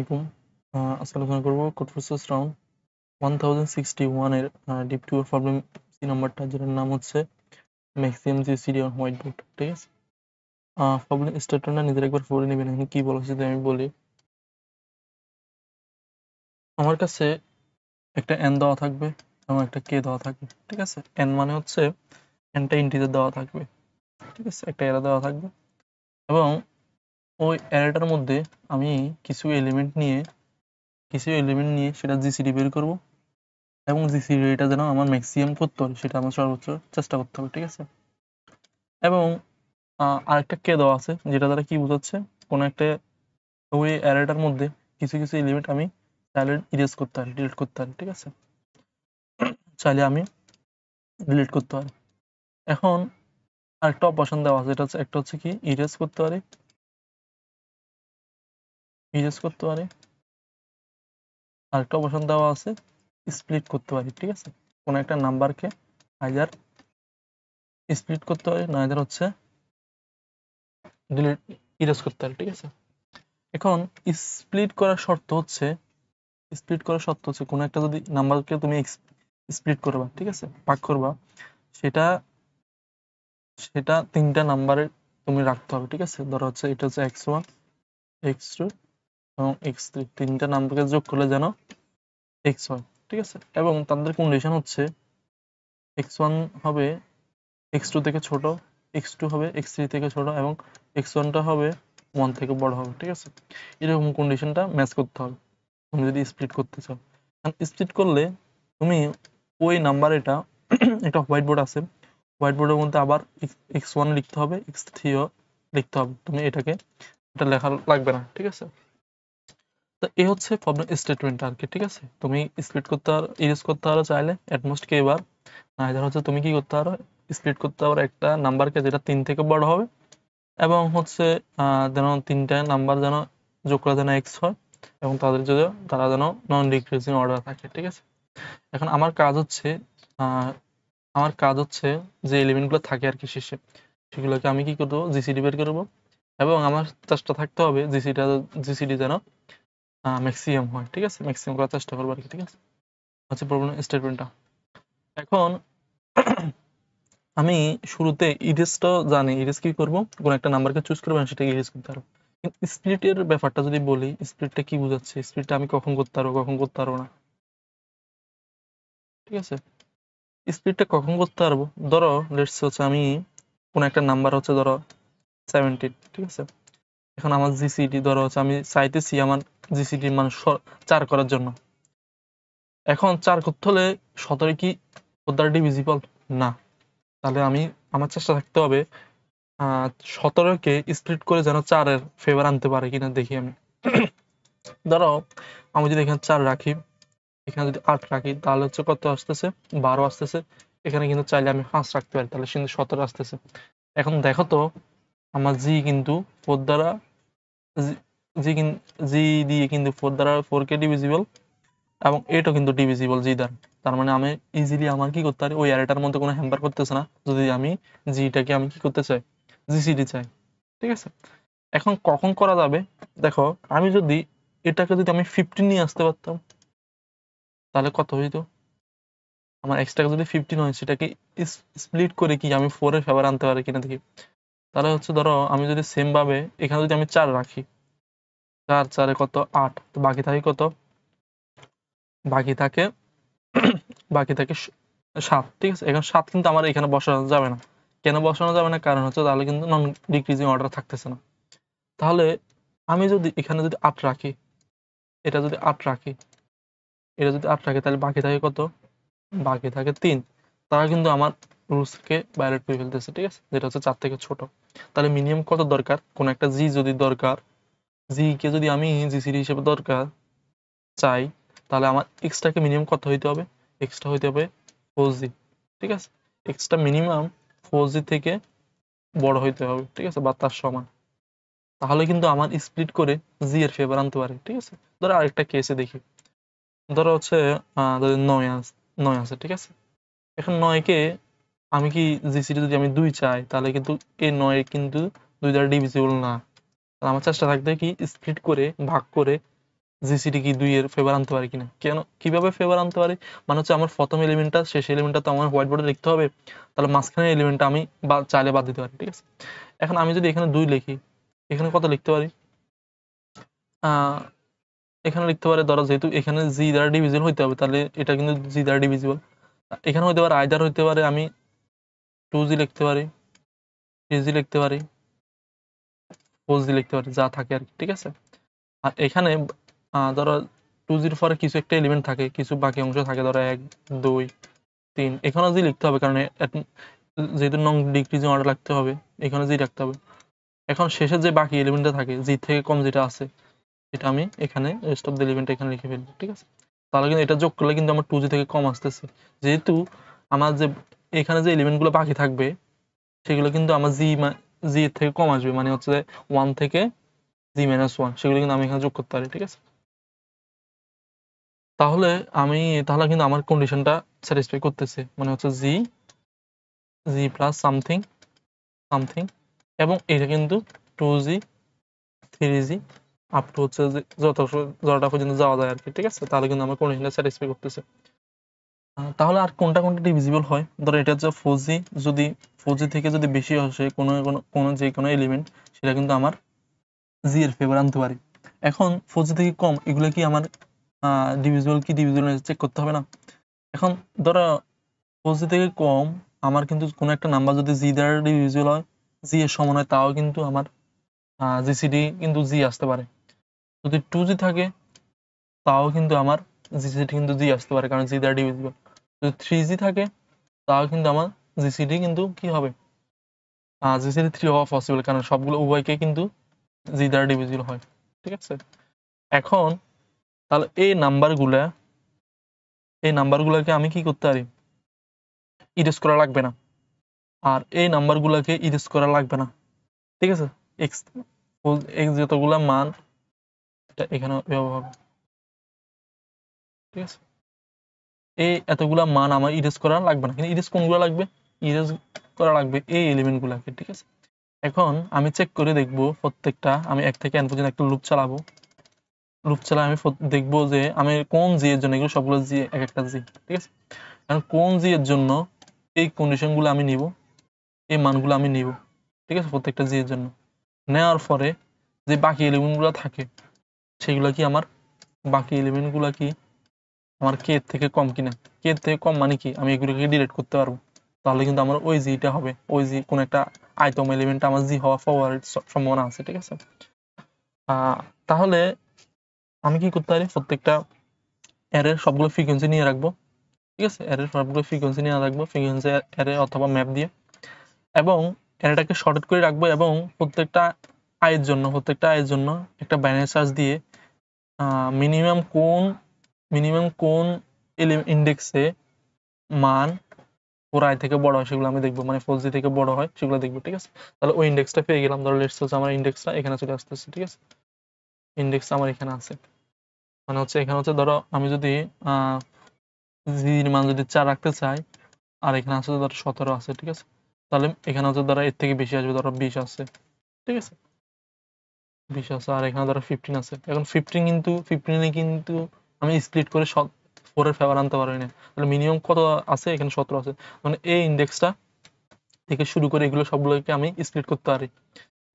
আলাইকুম। আজকে আলোচনা করব কোড ফোর্সেস রাউন্ড 1061 এর ডিপ 2 এর প্রবলেম সি নাম্বারটা, যেটার নাম হচ্ছে maximum GCD on white board. ঠিক আছে, প্রবলেম স্টেটমেন্টটা নিজের একবার পড়ে নেবেন। আমি কি বলেছি যদি আমি বলি, আমার কাছে একটা এন দেওয়া থাকবে এবং একটা কে দেওয়া থাকবে। ঠিক আছে, এন মানে হচ্ছে এনটা ইন্টিজার দেওয়া থাকবে। ঠিক আছে, একটা এরা দেওয়া থাকবে এবং ওই অ্যারেটার মধ্যে আমি কিছু এলিমেন্ট নিয়ে সেটা জিসিডি বের করব এবং জিসিডি এটা যেন আমার ম্যাক্সিমাম করতে পারি সেটা আমার সর্বোচ্চ চেষ্টা করতে হবে। ঠিক আছে, এবং আরেকটা কে দেওয়া আছে, যেটা দ্বারা কি বোঝাচ্ছে, কোনো একটা ওই অ্যারেটার মধ্যে কিছু কিছু এলিমেন্ট আমি চাইলে ইরেজ করতে পারি, ডিলিট করতে পারি। ঠিক আছে, চাইলে আমি ডিলিট করতে পারি। এখন আরেকটা অপারেশন দেওয়া আছে, এটা হচ্ছে একটা হচ্ছে কি ইরেজ করতে পারি, আরেকটা অপারেশন দেওয়া আছে স্প্লিট করতে পারি। ঠিক আছে, কোনো একটা নাম্বারকে আইদার স্প্লিট করতে পারি, না আইদার হচ্ছে ডিলিট ইরেজ করতে পারি। ঠিক আছে, এখন স্প্লিট করার শর্ত হচ্ছে কোনো একটা যদি নাম্বারকে তুমি স্প্লিট করবা, ঠিক আছে, ভাগ করবা, সেটা তিনটা নাম্বারে তুমি রাখতে হবে। ঠিক আছে, ধরো হচ্ছে এটা হচ্ছে x1 x2 এবং x3, তিনটা নাম্বারকে যোগ করলে যেন x হয়। ঠিক আছে, এবং তাদের কন্ডিশন হচ্ছে x1 হবে x2 থেকে ছোট, x2 হবে x3 থেকে ছোট এবং x1 টা হবে 1 থেকে বড় হবে। ঠিক আছে, এরকম কন্ডিশনটা ম্যাচ করতে হবে তুমি যদি স্প্লিট করতে চাও। স্প্লিট করলে তুমি ওই নাম্বার এটা একটা হোয়াইট বোর্ড আছে, হোয়াইট বোর্ডের মধ্যে আবার x1 লিখতে হবে, x3 ও লিখতে হবে। তুমি এটা লেখা লাগবে না। ঠিক আছে, তো এই হচ্ছে প্রবলেম স্টেটমেন্টটা আর কি। ঠিক আছে, তুমি স্প্লিট করতে পারো, ইরেজ করতে পারো চাইলে অ্যাটমোস্ট কে বার, না এদের হচ্ছে তুমি কি করতে পারো, স্প্লিট করতে পারো একটা নাম্বারকে যেটা 3 থেকে বড় হবে এবং হচ্ছে যেন তিনটা নাম্বার যেন যোগ করা যেন এক্স হয় এবং তারা যেন নন ডিক্রিজিং অর্ডার থাকে। ঠিক আছে, এখন আমার কাজ হচ্ছে যে এলিমেন্ট গুলো থাকে আর কি শেষে, সেগুলোকে আমি কি করবো, জিসিডি বের করবো এবং আমার চেষ্টা থাকতে হবে জিসিডি যেন ম্যাক্সিমাম হয়। ঠিক আছে, ম্যাক্সিমাম করার চেষ্টা করবো আর কি। ঠিক আছে, হচ্ছে প্রবলেম স্টেটমেন্টটা। এখন আমি শুরুতে ইরেজটা জানি, ইরেজ কি করবো, কোন একটা নাম্বারকে চুজ করবো এবং সেটাকে ইরেজ করতে পারবো। কিন্তু স্প্লিটের ব্যাপারটা যদি বলি, স্প্লিটটা কি বোঝাচ্ছে, স্প্লিটটা আমি কখন করতে পারবো না। ঠিক আছে, স্প্লিটটা কখন করতে পারবো, ধরো লেটস হচ্ছে আমি কোন একটা নাম্বার হচ্ছে ধরো 17। ঠিক আছে, এখন আমার জিসিডি ধরো হচ্ছে আমি চাইতেছি আমার জিসিডি মান 4 করার জন্য। এখন 4 করতে হলে 17 কি ওর দ্বারা ডিভিজিবল না, তাহলে আমার চেষ্টা থাকতে হবে 17কে স্প্লিট করে যেন 4-এর ফেভার আনতে পারে কিনা দেখি আমি। ধরো আমি যদি এখানে 4 রাখি, এখানে যদি 8 রাখি, তাহলে হচ্ছে কত আসতেছে, 12 আসতেছে। এখানে কিন্তু চাইলে আমি 5 রাখতে পারি, তাহলে কিন্তু 17 আসতেছে। এখন দেখো তো আমার জি কিন্তু 4 দ্বারা জি দিয়ে কিন্তু 4 দ্বারা 4কে ডিভিজিবল এবং এটাও কিন্তু ডিভিজিবল জি দ্বারা। তার মানে আমি ইজিলি আমার কি করতে পারি, ওই অ্যারেটার মধ্যে কোনো হ্যাম্পার করতেছে না যদি আমি জিটাকে আমি কি করতে চাই, জিসিডি চাই। ঠিক আছে, এখন কখন করা যাবে, দেখো আমি যদি এটাকে যদি আমি 15 নিয়ে আসতে পারতাম তাহলে কত হইতো, আমার এক্সট্রা যদি 15 হয় সেটাকে স্প্লিট করে কি আমি 4 এর ফেভার আনতে পারি কিনা দেখি। তাহলে হচ্ছে ধরো আমি যদি সেম ভাবে এখানে যদি আমি 4 রাখি, 4 4 কত 8, তো বাকি থাকে কত, বাকি থাকে বাকি থাকে 7। ঠিক আছে, এখন 7 কিন্তু আমার এখানে বসানো যাবে না। কেন বসানো যাবে না, কারণ হচ্ছে তাহলে কিন্তু নন ডিক্রিজিং অর্ডার থাকতেছে না। তাহলে আমি যদি এখানে যদি 8 রাখি, এটা যদি 8 রাখি, তাহলে বাকি থাকে কত, বাকি থাকে 3। তারা কিন্তু আমার রুলসকে ভায়োলেট করে ফেলতেছে। ঠিক আছে, যেটা হচ্ছে 4 থেকে ছোট। তাহলে মিনিমাম কত দরকার, কোন একটা জি যদি দরকার, জি কে যদি আমি জিসিডি হিসেবে দরকার চাই, তাহলে আমার এক্সটাকে মিনিমাম কত হইতে হবে, এক্সটা হইতে হবে 4G। ঠিক আছে, এক্সটা মিনিমাম 4G থেকে বড় হইতে হবে। ঠিক আছে, বা তার সমান, তাহলে কিন্তু আমার স্প্লিট করে জি এর ফেভার আনতে পারে। ঠিক আছে, ধরো আরেকটা কেসে দেখি, ধরো হচ্ছে 9 আছে। ঠিক আছে, এখন 9কে আমি কি জিসিডি যদি আমি 2 চাই, তাহলে কিন্তু এই 9 কিন্তু 2 দ্বারা ডিভিজিবল না। আমার চেষ্টা থাকবে কি স্প্লিট করে ভাগ করে জিসিডি কি 2 এর ফেভার আনতে পারি কিনা। কেন কিভাবে ফেভার আনতে পারি, মানে হচ্ছে আমার প্রথম এলিমেন্টটা শেষ এলিমেন্টটা তো আমার হোয়াইট বোর্ডে লিখতে হবে, তাহলে মাঝখানে এলিমেন্টটা আমি চাইলে বাদ দিতে পারি, ঠিক আছে। এখন আমি যদি এখানে 2 লিখি, এখানে কত লিখতে পারি, এখানে লিখতে পারে, ধরো যেহেতু এখানে জি দ্বারা ডিভিজিবল হইতে হবে, তাহলে এটা কিন্তু জি দ্বারা ডিভিজিবল। এখানে হইতে পারে আইদার হইতে পারে আমি 2g লিখতে পারি, 3g লিখতে পারি, 4g লিখতে পারি, যা থাকে আর কি, ঠিক আছে। আর এখানে ধরো 2gর পরে কিছু একটা এলিমেন্ট থাকে, কিছু বাকি অংশ থাকে, ধরো 1 2 3, এখানে জি লিখতে হবে, কারণ যেহেতু নং ডিক্রিজিং অর্ডার রাখতে হবে, এখানে জি রাখতে হবে। এখন শেষের যে বাকি এলিমেন্টটা থাকে, জি থেকে কম যেটা আছে, এটা আমি এখানে রেস্ট অফ দ্য এলিমেন্ট এখানে লিখে ফেলবো, ঠিক আছে। তাহলে কিন্তু এটা যোগ করলে কিন্তু আমার 2g থেকে কম আসতেছে, যেহেতু আমার যে এখানে যে এলিমেন্টগুলো বাকি থাকবে সেগুলো কিন্তু আমার জি এর থেকে কম আসবে, মানে হচ্ছে 1 থেকে g-1, সেগুলো কিন্তু আমি এখানে যোগ করতে পারি, ঠিক আছে। তাহলে তাহলে কিন্তু আমার কন্ডিশনটা স্যাটিসফাই করতেছে, মানে হচ্ছে জি প্লাস সামথিং সামথিং, এবং এটা কিন্তু 2g 3g আপ টু হচ্ছে যতটা পর্যন্ত যাওয়া যায় আর কি, ঠিক আছে। তাহলে কিন্তু আমার কন্ডিশনটা স্যাটিসফাই করতেছে। তাহলে আর কোনটা কোনটা ডিভিজিবল হয়, ধরো এটা হচ্ছে 4g, যদি 4g থেকে যদি বেশি আসে কোনো যে কোনো এলিমেন্ট, সেটা কিন্তু আমার জি এর ফেভার আনতে পারি। এখন 4g থেকে কম এগুলো কি আমার ডিভিজিবল কি ডিভিজিবল চেক করতে হবে না। এখন ধরো 4g থেকে কম আমার কিন্তু কোনো একটা নাম্বার যদি জি দ্বারা ডিভিজিবল হয়, জি এর সমান হয়, তাও কিন্তু আমার জিসিডি কিন্তু জি আসতে পারে। যদি 2g থাকে তাও কিন্তু আমার জিসিডি কিন্তু জি আসতে পারে, কারণ জি দ্বারা ডিভিজিবল। যদি 3g থাকে তাও কিন্তু আমার জিসিডি কিন্তু কি হবে, জিসিডি 3 হওয়া পসিবল, কারণ সবগুলো উভয়কে কিন্তু জি দ্বারা ডিভিজিবল হয়, ঠিক আছে। এখন তাহলে এই নাম্বারগুলোকে আমি কি করতে পারি, ইরেজ করা লাগবে না, আর এই নাম্বারগুলোকে ইরেজ করা লাগবে না, ঠিক আছে। এক্স যতগুলা মান এটা এখানে ব্যবহার হবে, ঠিক আছে। এই এতগুলা মান আমার ইরেজ করা লাগবে না, কিন্তু ইরেজ কোনগুলো লাগবে, ইরেজ করা লাগবে এই এলিমেন্ট গুলাকে, ঠিক আছে। এখন আমি চেক করে দেখবো প্রত্যেকটা, আমি 1 থেকে n পর্যন্ত একটা লুপ চালাবো, লুপ চালা আমি দেখবো যে আমি কোন জি এর জন্য, এগুলো সবগুলো জি এক একটা জি, ঠিক আছে। কারণ কোন জি এর জন্য এই কন্ডিশন গুলো আমি নিব, এই মানগুলো আমি নিব, ঠিক আছে, প্রত্যেকটা জি এর জন্য। নেওয়ার পরে যে বাকি এলিমেন্ট গুলো থাকে সেগুলো কি আমার বাকি এলিমেন্ট গুলা কি আমার কে এর থেকে কম কিনা, কে এর থেকে কম মানে কি আমি এগুলোকে ডিলিট করতে পারবো, তাহলে কিন্তু আমার ওই জিটা হবে, ওই জি কোন একটা আইটেম এলিমেন্ট আমার জি হওয়া সম্ভাবনা আছে, ঠিক আছে। তাহলে আমি কি করতে পারি, প্রত্যেকটা অ্যারের সবগুলো ফ্রিকোয়েন্সি নিয়ে রাখবো, ঠিক আছে। অ্যারের সবগুলো ফ্রিকোয়েন্সি নিয়ে রাখবো, ফ্রিকোয়েন্সি অ্যারে অথবা ম্যাপ দিয়ে, এবং অ্যারেটাকে শর্টেড করে রাখবো, এবং প্রত্যেকটা আয়ের জন্য একটা বাইনারি সার্চ দিয়ে মিনিমাম কোন ইন্ডেক্সে মান 4i থেকে বড় হয় সেগুলো আমি দেখবো, মানে 4g থেকে বড় হয় সেগুলো দেখবো, ঠিক আছে। তাহলে ওই ইন্ডেক্সটা পেয়ে গেলাম, ধরো লেটস সাপোজ আমার ইন্ডেক্সটা এখানে চলে আসতেছে, ঠিক আছে। ইন্ডেক্স আমার এখানে আছে, মানে হচ্ছে এখানে হচ্ছে ধরো আমি যদি জির মান যদি 4 রাখতে চাই, আর এখানে আছে ধরো 17 আছে, ঠিক আছে। তাহলে এখানে হচ্ছে ধরো এর থেকে বেশি আসবে, ধরো 20 আছে, ঠিক আছে, 20 আছে, আর এখানে ধরো 15 আছে। এখন 15 কিন্তু আমি স্প্লিট করে সব 4 এর ফেভার আনতে পারবো না, তাহলে মিনিমাম কত আছে, এখানে 17 আছে, মানে এই ইন্ডেক্সটা থেকে শুরু করে এগুলো সবগুলোকে আমি স্প্লিট করতে পারি।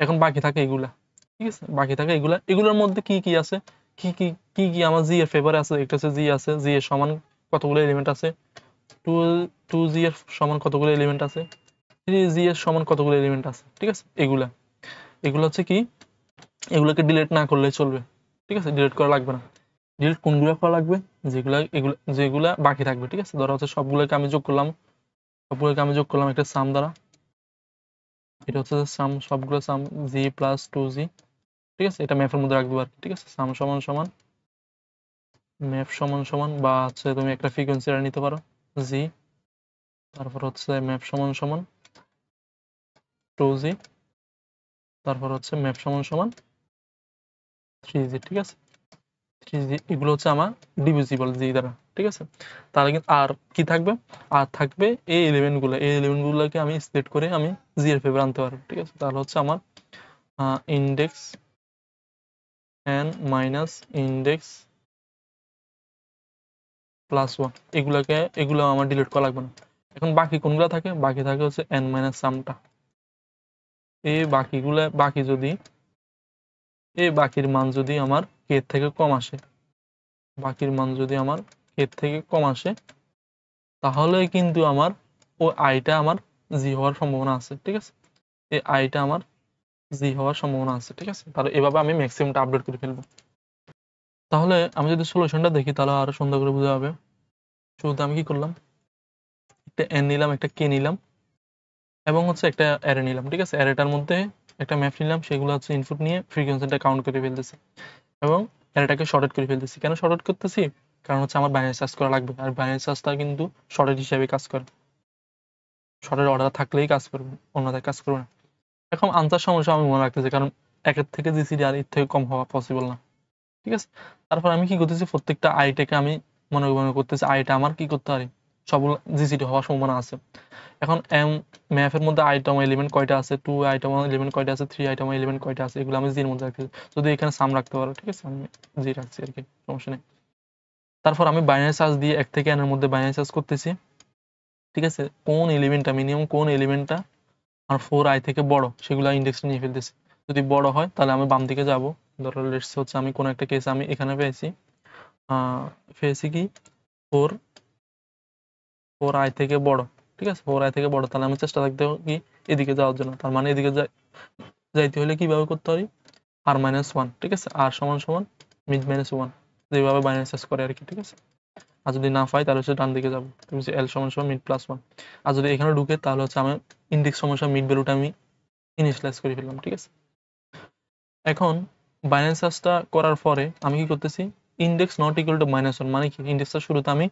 এখন বাকি থাকে এগুলা, ঠিক আছে, বাকি থাকে এগুলোর মধ্যে কি কি আছে, কি কি কি কি আমার জি এর ফেভারে আছে, একটা হচ্ছে জি আছে, জি এর সমান কতগুলো এলিমেন্ট আছে, 2 জি এর সমান কতগুলো এলিমেন্ট আছে, 3 জি এর সমান কতগুলো এলিমেন্ট আছে, ঠিক আছে। এগুলো হচ্ছে কি, এগুলোকে ডিলিট না করলে চলবে, ঠিক আছে, ডিলিট করা লাগবে না। ডিলিট কোনগুলো করা লাগবে, যেগুলা বাকি থাকবে, ঠিক আছে। ধরো হচ্ছে সবগুলোকে আমি যোগ করলাম একটা সাম দ্বারা, এটা হচ্ছে সাম, সবগুলো সাম জি প্লাস 2g, ঠিক আছে। এটা ম্যাপের মধ্যে রাখবো আর কি, ঠিক আছে। সাম সমান সমান ম্যাপ সমান সমান, বা হচ্ছে তুমি একটা ফ্রিকোয়েন্সি নিতে পারো জি, তারপর হচ্ছে ম্যাপ সমান সমান 2g, তারপর হচ্ছে ম্যাপ সমান সমান 3g, ঠিক আছে। 3g এগুলো হচ্ছে আমার ডিভিজিবল জি দ্বারা, ঠিক আছে। তাহলে কিন্তু আর কি থাকবে, আর থাকবে এই এলিমেন্ট গুলোকে আমি স্প্লিট করে আমি জি এর ফেভার আনতে পারবো, ঠিক আছে। তাহলে হচ্ছে আমার index n minus index plus 1 এগুলো আমার ডিলিট করা লাগবে না। এখন বাকি কোনগুলো থাকে? বাকি থাকে হচ্ছে n মাইনাস সামটা। এই বাকির মান যদি আমার k থেকে কম আসে, বাকির মান যদি আমার k থেকে কম আসে, তাহলে কিন্তু আমার ও আইটা আমার জি হওয়ার সম্ভাবনা আছে। ঠিক আছে, এই আইটা আমার জি হওয়ার সম্ভাবনা আছে। ঠিক আছে, তাহলে এভাবে আমি ম্যাক্সিমামটা আপডেট করে ফেলবো। তাহলে আমি যদি সলিউশনটা দেখি তাহলে আরো সুন্দর করে বোঝা যাবে। শুরুতে আমি কি করলাম, একটা n নিলাম, একটা k নিলাম, এবং হচ্ছে একটা অ্যারে নিলাম। ঠিক আছে, অ্যারেটার মধ্যে একটা ম্যাপ নিলাম, সেগুলো হচ্ছে ইনপুট নিয়ে ফ্রিকোয়েন্সিটা কাউন্ট করে ফেলতেছি এবং অ্যারেটাকে শর্টেড করে ফেলতেছি। কেন শর্টেড করতেছি? কারণ হচ্ছে আমার বাইনারি সার্চ করা লাগবে, আর বাইনারি সার্চটা কিন্তু শর্টেড হিসেবে কাজ করে। শর্টের অর্ডার থাকলেই কাজ করবে, অন্যথায় কাজ করবে না। এখন আনসার সমস্যা আমি মনে রাখতেছি, কারণ একের থেকে জিসিডি আর এর থেকে কম হওয়া পসিবল না। ঠিক আছে, তারপর আমি কি করতেছি, প্রত্যেকটা আইটাকে আমি মনে করতেছি আইটা আমার কি করতে পারি, সবগুলো জিসিডি হওয়ার সম্ভাবনা আছে। এখন ম্যাপের মধ্যে আইটেম এলিমেন্ট কয়টা আছে, 2 আইটেম এলিমেন্ট কয়টা আছে, 3 আইটেম এলিমেন্ট কয়টা আছে, এগুলো আমি জির মধ্যে রাখতেছি। যদি এখানে সাম রাখতে পারো, ঠিক আছে, আমি জি রাখছি আর কি, সমস্যা নেই। তারপর আমি বাইনারি সার্চ দিয়ে 1 থেকে n এর মধ্যে বাইনারি সার্চ করতেছি। ঠিক আছে, কোন এলিমেন্টটা মিনিমাম, কোন এলিমেন্টটা আর 4i থেকে বড়, সেগুলো ইন্ডেক্সটা নিয়ে ফেলতেছি। যদি বড় হয় তাহলে আমি বাম দিকে যাব। ধরো লেটস হচ্ছে আমি কোন একটা কেস আমি এখানে পেয়েছি কি 4i থেকে বড়। ঠিক আছে, 4i থেকে বড়, তাহলে আমি চেষ্টা রাখতে কি এদিকে যাওয়ার জন্য। তার মানে এদিকে যাইতে হলে কিভাবে করতে পারি, r-1। ঠিক আছে, r সমান সমান mid minus 1, যেভাবে বাইনারি সার্চ করে আর কি। ঠিক আছে, আর যদি না পাই তাহলে হচ্ছে ডান দিকে যাবো, l সমান সমান mid plus 1। আর যদি এখানে ঢুকে তাহলে হচ্ছে আমি ইন্ডেক্স সমান সমান মিড ভ্যালুটা আমি ইনিশিয়ালাইজ করে ফেললাম। ঠিক আছে, এখন বাইনারি সার্চটা করার পরে আমি কি করতেছি, ইন্ডেক্স নট ইকুয়াল টু -1, মানে কি ইন্ডেক্সটা শুরুতে আমি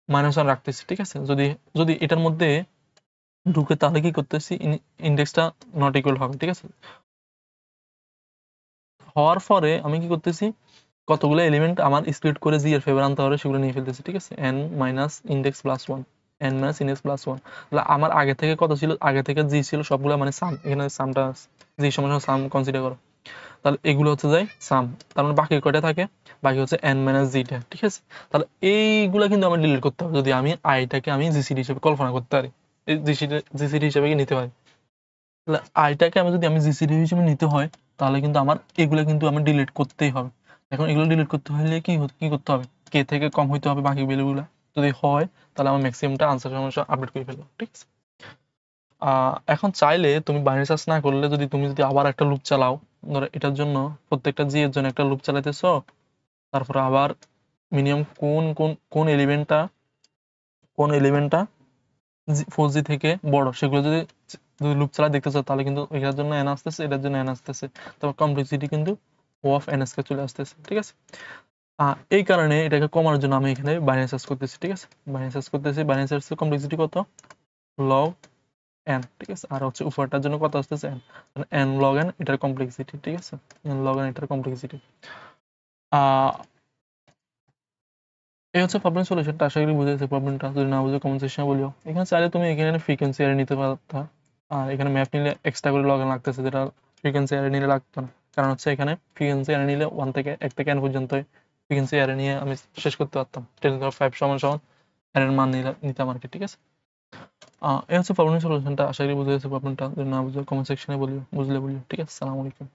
-1 রাখতেছি। ঠিক আছে, যদি যদি এটার মধ্যে ঢুকে তাহলে কি করতেছি, ইন্ডেক্সটা নট ইকুয়াল হবে। ঠিক আছে, হওয়ার পরে আমি কি করতেছি, কতগুলো এলিমেন্ট আমার স্প্লিট করে জি এর ফেভার আনতে হবে সেগুলো নিয়ে ফেলতেছি। ঠিক আছে, n minus index plus 1, n minus index plus 1। তাহলে আমার আগে থেকে কত ছিল, আগে থেকে জি ছিল সবগুলো, মানে সাম, এখানে সামটা জি সমান সাম কনসিডার করো। তাহলে এগুলো হচ্ছে যায় সাম, তার মানে বাকি কয়টা থাকে, বাকি হচ্ছে n মাইনাস জিটা। ঠিক আছে, তাহলে এইগুলা কিন্তু আমার ডিলিট করতে হবে যদি আমি আইটাকে আমি জিসিডি হিসেবে কল্পনা করতে পারি, জিসিডি হিসেবে নিতে পারি। তাহলে আইটাকে যদি আমি জিসিডি হিসেবে নিতে হয়, তাহলে কিন্তু আমার এগুলো কিন্তু আমার ডিলিট করতেই হবে। এখন এগুলো ডিলিট করতে হলে কি করতে হবে, কে থেকে কম হইতে হবে বাকি ভ্যালুগুলো। যদি হয় তাহলে আমার ম্যাক্সিমামটা আনসার সমস্যা আপডেট করে ফেলবো। ঠিক আছে, এখন চাইলে তুমি বাইনারি সার্চ না করলে তুমি যদি আবার একটা লুপ চালাও, ধরো এটার জন্য প্রত্যেকটা জি এর জন্য একটা লুপ চালাইতেছো, তারপর আবার মিনিমাম কোন কোন কোন এলিমেন্টটা 4G থেকে বড়, সেগুলো যদি লুপ চালা দেখতেছো, তাহলে কিন্তু এটার জন্য n আসতেছে, এটার জন্য n আসতেছে, তারপর কমপ্লেক্সিটি কিন্তু O of n কে চলে আসতেছে। ঠিক আছে, এই কারণে এটাকে কমানোর জন্য আমি এখানে বাইনারি সার্চ করতেছি। ঠিক আছে, বাইনারি সার্চ করতেছি, বাইনারি সার্চের কমপ্লেক্সিটি কত, log n। ঠিক আছে, আর হচ্ছে উপরটার জন্য কত আসতেছে, n log n এটার কমপ্লেক্সিটি। ঠিক আছে, n log n এটার কমপ্লেক্সিটি। এই হচ্ছে প্রবলেম সলিউশনটা। আশা করি বুঝেছে প্রবলেমটা। যদি না বুঝে কমেন্ট সেকশনে বলিও। এখানে চাইলে তুমি এখানে ফ্রিকোয়েন্সি অ্যারে নিতে পারতা, আর এখানে ম্যাপ নিলে এক্সট্রা করে লগ ইন লাগতেছে, যেটা ফ্রিকোয়েন্সি অ্যারে নিলে লাগতো না। কারণ হচ্ছে এখানে ফ্রিকোয়েন্সি অ্যারে নিলে 1 থেকে n পর্যন্ত ফ্রিকোয়েন্সি অ্যারে নিয়ে আমি শেষ করতে পারতাম। 10⁵ সমান সমান অ্যারের মান নিতাম আর কি। ঠিক আছে, এই হচ্ছে প্রবলেম সলিউশনটা। আশা করি বুঝে গেছে প্রবলেমটা। যদি না বুঝে কমেন্ট সেকশনে বলিও, বুঝলে বলিও। ঠিক আছে, আসসালামু আলাইকুম।